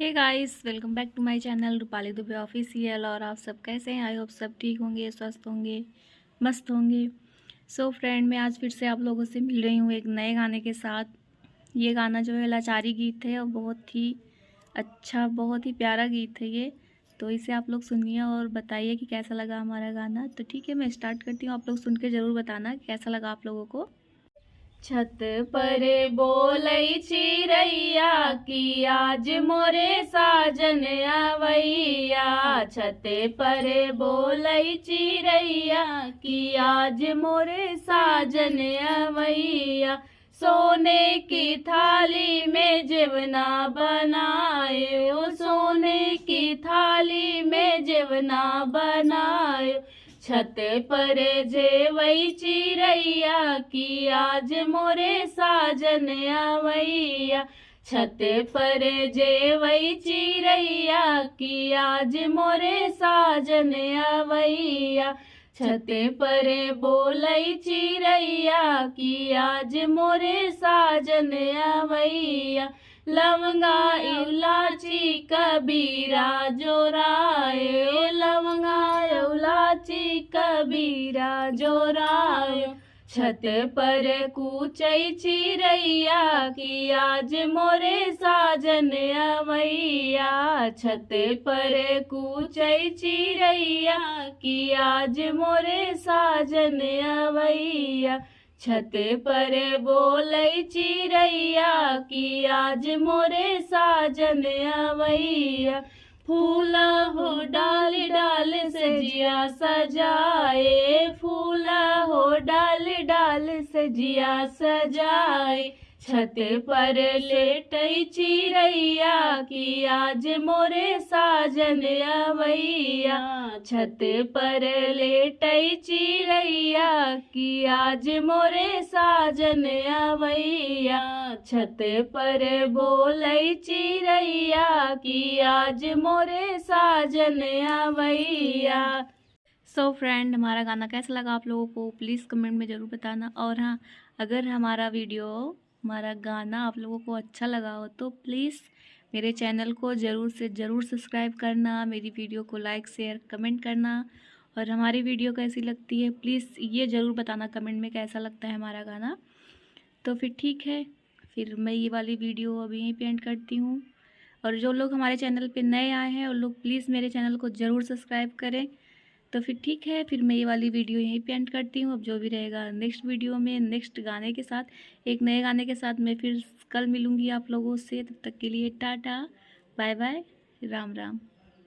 Hey guys, welcome back to my channel Rupali Dubey official. और आप सब कैसे हैं? आई होप सब ठीक होंगे, स्वस्थ होंगे, मस्त होंगे। सो फ्रेंड, मैं आज फिर से आप लोगों से मिल रही हूँ एक नए गाने के साथ। ये गाना जो है लाचारी गीत है और बहुत ही अच्छा, बहुत ही प्यारा गीत है ये। तो इसे आप लोग सुनिए और बताइए कि कैसा लगा हमारा गाना। तो ठीक है, मैं स्टार्ट करती हूँ, आप लोग सुन के ज़रूर बताना कैसा लगा आप लोगों को। छत पर बोलई चिरैया की आज मोरे साजन आवैया। छत पर बोलई चिरैया की आज मोरे साजन आवैया। सोने की थाली में जेवना बनाए, ओ सोने की थाली में जेवना बनाए। छत पर जेवई चिरैया की आज मोरे साजन आवैया। छत पर जेवई चिरैया की आज मोरे साजन आवैया। छत पर बोलई चिरैया की आज मोरे साजन आवैया। लवंगा इलाची कबीरा जोराए, लवंगा इलाची कबीरा जोराए। छत पर कूचई चिरैया की आज मोरे साजन आवैया। छत पर कूचई चिरैया की आज मोरे साजन आवैया। छत पर बोलई चिरैया की आज मोरे साजन आवैया। फूला हो डाल डाल सजिया सजाए, फूला हो डाल डाल सजिया सजाए। छत पर लेटई चिरैया की आज मोरे साजन आवैया। छत पर लेटई चिरैया की आज मोरे साजन आवैया। छत पर बोलई चिरैया की आज मोरे साजन आवैया। सो फ्रेंड, हमारा गाना कैसा लगा आप लोगों को प्लीज़ कमेंट में ज़रूर बताना। और हाँ, अगर हमारा गाना आप लोगों को अच्छा लगा हो तो प्लीज़ मेरे चैनल को ज़रूर से ज़रूर सब्सक्राइब करना, मेरी वीडियो को लाइक शेयर कमेंट करना। और हमारी वीडियो कैसी लगती है प्लीज़ ये ज़रूर बताना कमेंट में कैसा लगता है हमारा गाना। तो फिर ठीक है, फिर मैं ये वाली वीडियो अभी यहीं पे एंड करती हूँ। और जो लोग हमारे चैनल पे नए आए हैं वो लोग प्लीज़ मेरे चैनल को ज़रूर सब्सक्राइब करें। तो फिर ठीक है, फिर मैं ये वाली वीडियो यहीं पे एंड करती हूँ। अब जो भी रहेगा नेक्स्ट वीडियो में नेक्स्ट गाने के साथ, एक नए गाने के साथ मैं फिर कल मिलूँगी आप लोगों से। तब तक के लिए टाटा, बाय बाय, राम राम।